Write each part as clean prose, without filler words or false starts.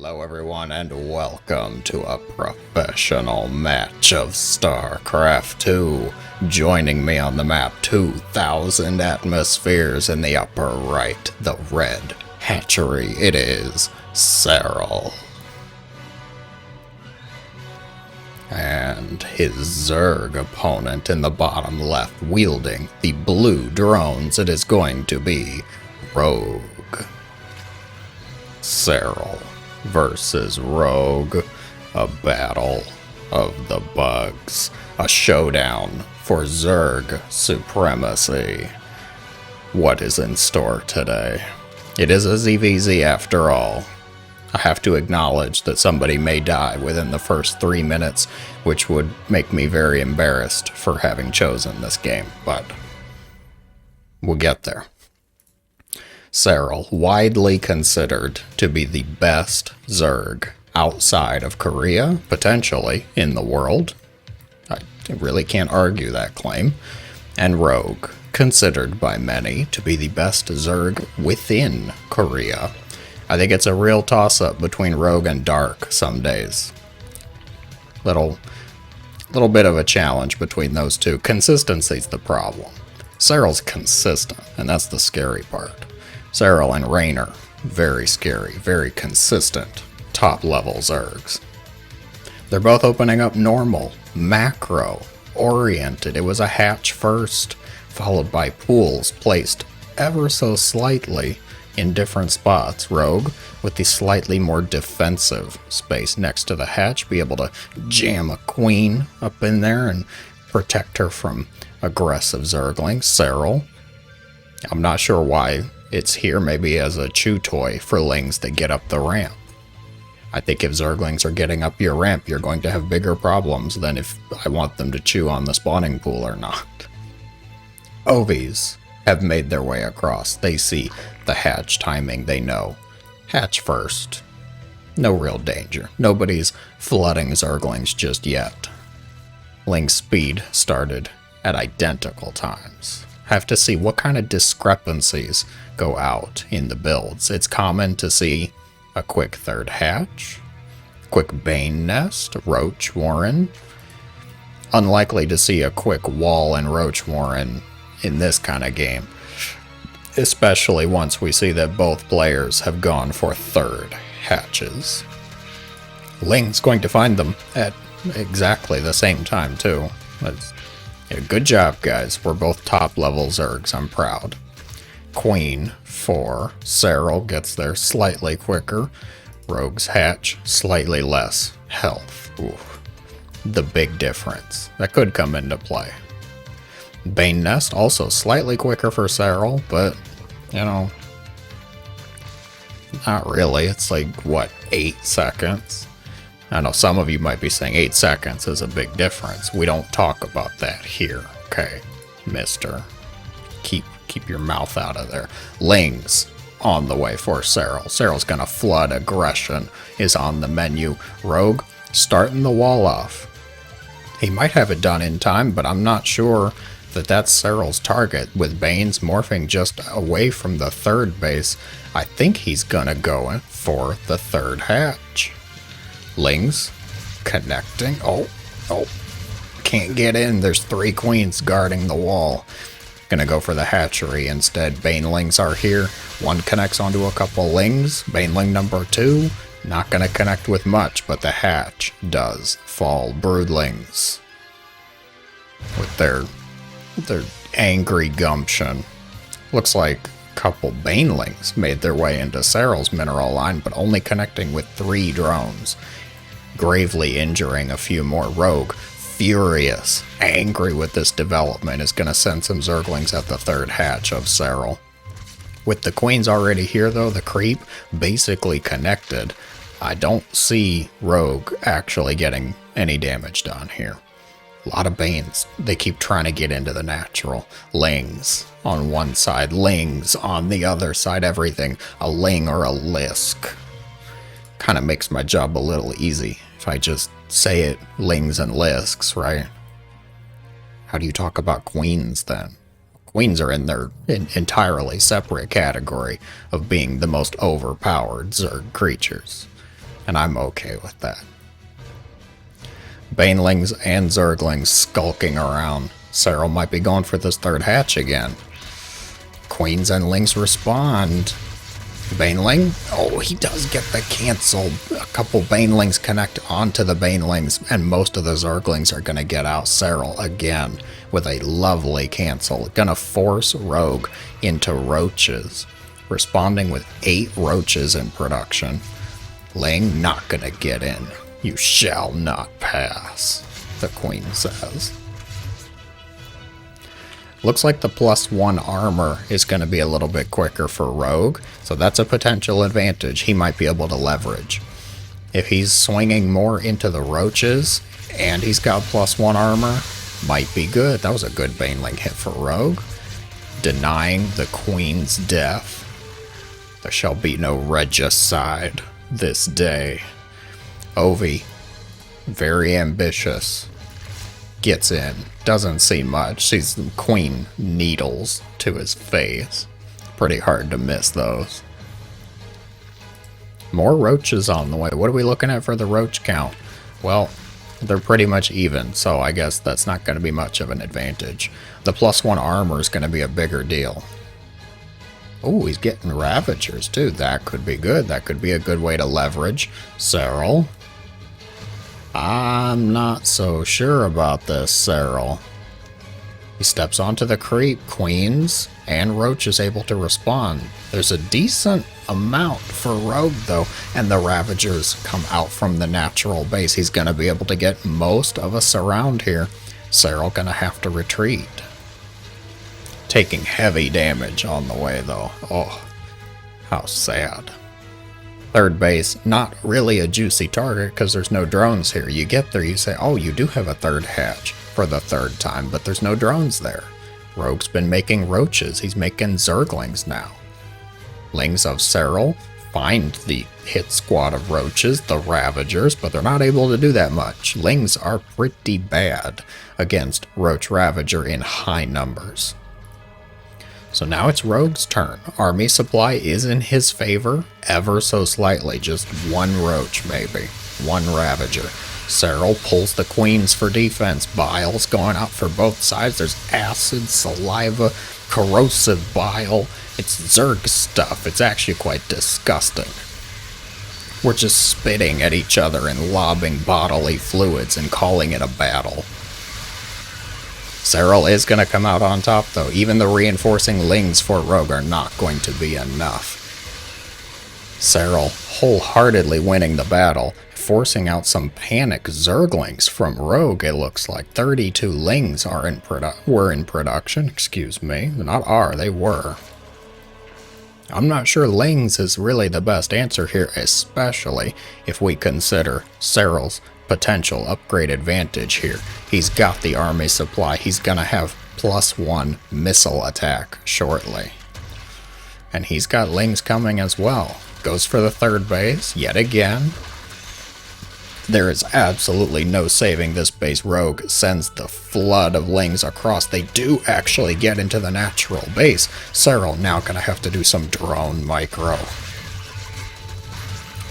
Hello everyone and welcome to a professional match of StarCraft 2. Joining me on the map, 2,000 atmospheres in the upper right, the red hatchery, it is Serral. And his Zerg opponent in the bottom left, wielding the blue drones, it is going to be Rogue. Serral versus Rogue, a battle of the bugs, a showdown for Zerg supremacy. What is in store today? It is a ZvZ after all. I have to acknowledge that somebody may die within the first 3 minutes, which would make me very embarrassed for having chosen this game, but we'll get there. Serral, widely considered to be the best Zerg outside of Korea, potentially, in the world. I really can't argue that claim. And Rogue, considered by many to be the best Zerg within Korea. I think it's a real toss-up between Rogue and Dark some days. Little bit of a challenge between those two. Consistency's the problem. Serral's consistent, and that's the scary part. Serral and Raynor, very scary, very consistent, top-level Zergs. They're both opening up normal, macro-oriented. It was a hatch first, followed by pools placed ever so slightly in different spots. Rogue, with the slightly more defensive space next to the hatch, be able to jam a queen up in there and protect her from aggressive Zerglings. Serral, I'm not sure why it's here, maybe as a chew toy for lings that get up the ramp. I think if Zerglings are getting up your ramp, you're going to have bigger problems than if I want them to chew on the spawning pool or not. Ovies have made their way across. They see the hatch timing, they know. Hatch first. No real danger. Nobody's flooding Zerglings just yet. Ling speed started at identical times. Have to see what kind of discrepancies go out in the builds. It's common to see a quick third hatch, quick Bane nest, Roach Warren. Unlikely to see a quick wall and Roach Warren in this kind of game, especially once we see that both players have gone for third hatches. Ling's going to find them at exactly the same time too. Yeah, good job, guys. We're both top-level Zergs. I'm proud. Queen for Serral gets there slightly quicker. Rogue's hatch, slightly less health. Ooh, the big difference. That could come into play. Bane Nest, also slightly quicker for Serral, but, you know, not really. It's like, what, 8 seconds? I know some of you might be saying 8 seconds is a big difference. We don't talk about that here, okay, mister? Keep your mouth out of there. Ling's on the way for Serral. Serral's gonna flood. Aggression is on the menu. Rogue starting the wall off. He might have it done in time, but I'm not sure that that's Serral's target. With Bane's morphing just away from the third base, I think he's gonna go for the third hatch. Lings connecting. Oh, can't get in. There's 3 queens guarding the wall. Gonna go for the hatchery instead. Banelings are here. One connects onto a couple lings. Baneling number 2, not gonna connect with much, but the hatch does fall. Broodlings with their angry gumption. Looks like a couple Banelings made their way into Serral's mineral line, but only connecting with 3 drones. Gravely injuring a few more. Rogue, furious, angry with this development, is going to send some Zerglings at the third hatch of Serral. With the queens already here though, the creep basically connected. I don't see Rogue actually getting any damage done here. A lot of Banes. They keep trying to get into the natural. Lings on one side, Lings on the other side, everything. A Ling or a Lisk. Kind of makes my job a little easy if I just say it, Lings and Lisks, right? How do you talk about queens then? Queens are in their entirely separate category of being the most overpowered Zerg creatures. and I'm okay with that. Banelings and Zerglings skulking around. Serral might be going for this third hatch again. Queens and Lings respond. Baneling? Oh, he does get the cancel. A couple Banelings connect onto the Banelings, and most of the Zerglings are going to get out Serral again with a lovely cancel. Gonna force Rogue into roaches. Responding with 8 roaches in production. Ling not going to get in. You shall not pass, the Queen says. Looks like the +1 armor is going to be a little bit quicker for Rogue, so that's a potential advantage he might be able to leverage. If he's swinging more into the roaches, and he's got +1 armor, might be good. That was a good Baneling hit for Rogue. Denying the Queen's death. There shall be no regicide this day. Ovi, very ambitious. Gets in. Doesn't see much. Sees the Queen needles to his face. Pretty hard to miss those. More roaches on the way. What are we looking at for the roach count? Well, they're pretty much even, so I guess that's not going to be much of an advantage. The +1 armor is going to be a bigger deal. Oh, he's getting Ravagers too. That could be good. That could be a good way to leverage Serral. I'm not so sure about this, Serral. He steps onto the creep. Queens and Roach is able to respond. There's a decent amount for Rogue, though, and the Ravagers come out from the natural base. He's going to be able to get most of us around here. Serral going to have to retreat. Taking heavy damage on the way, though. Oh, how sad. Third base, not really a juicy target because there's no drones here. You get there, you say, oh, you do have a third hatch for the third time, but there's no drones there. Rogue's been making roaches. He's making Zerglings now. Lings of Serral find the hit squad of roaches, the Ravagers, but they're not able to do that much. Lings are pretty bad against Roach Ravager in high numbers. So now it's Rogue's turn. Army supply is in his favor, ever so slightly. Just 1 Roach, maybe. 1 Ravager. Serral pulls the Queens for defense. Bile's going out for both sides. There's acid, saliva, corrosive bile. It's Zerg stuff. It's actually quite disgusting. We're just spitting at each other and lobbing bodily fluids and calling it a battle. Serral is going to come out on top, though. Even the reinforcing Lings for Rogue are not going to be enough. Serral wholeheartedly winning the battle, forcing out some panic Zerglings from Rogue. It looks like 32 Lings were in production. Excuse me. Not are, they were. I'm not sure Lings is really the best answer here, especially if we consider Serral's potential upgrade advantage here. He's got the army supply. He's gonna have +1 missile attack shortly. And he's got Lings coming as well. Goes for the third base yet again. There is absolutely no saving this base. Rogue sends the flood of Lings across. They do actually get into the natural base. Serral now gonna have to do some drone micro.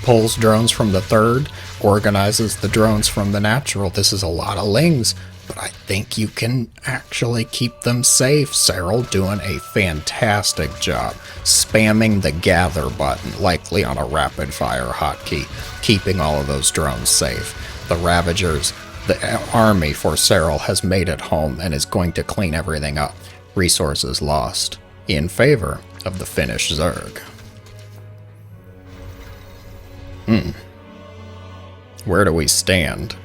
Pulls drones from the third, organizes the drones from the natural. This is a lot of Lings, but I think you can actually keep them safe. Serral doing a fantastic job, spamming the gather button, likely on a rapid fire hotkey, keeping all of those drones safe. The Ravagers, the army for Serral has made it home and is going to clean everything up. Resources lost in favor of the Finnish Zerg. Where do we stand?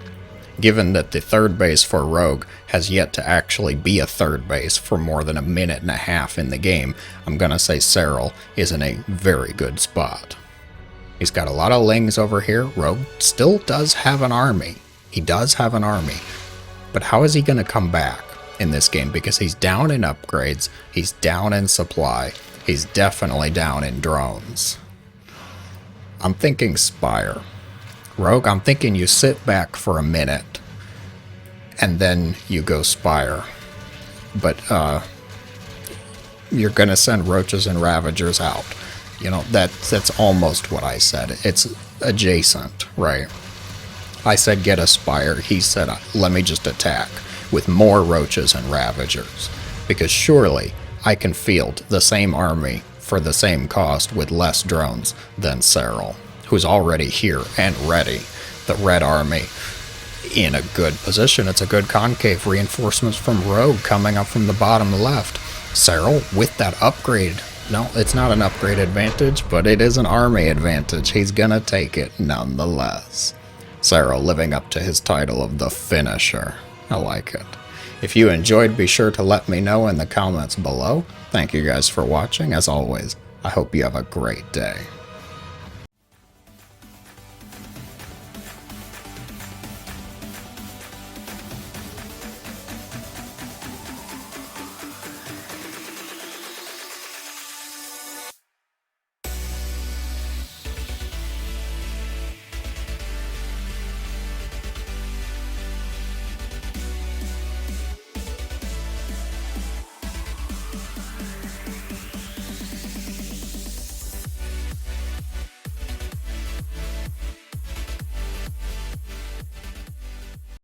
Given that the third base for Rogue has yet to actually be a third base for more than a minute and a half in the game, I'm gonna say Serral is in a very good spot. He's got a lot of Lings over here. Rogue still does have an army. He does have an army. But how is he gonna come back in this game? Because he's down in upgrades, he's down in supply, he's definitely down in drones. I'm thinking Spire. Rogue, I'm thinking you sit back for a minute, and then you go Spire. But, you're gonna send Roaches and Ravagers out. You know, that's almost what I said. It's adjacent, right? I said get a spire, he said let me just attack with more roaches and ravagers, because surely I can field the same army for the same cost with less drones than Serral, who's already here and ready. The red army in a good position. It's a good concave. Reinforcements from Rogue coming up from the bottom left. Serral with that upgrade. No, it's not an upgrade advantage, but it is an army advantage. He's gonna take it nonetheless. Serral living up to his title of the finisher. I like it. If you enjoyed, be sure to let me know in the comments below. Thank you guys for watching. As always, I hope you have a great day.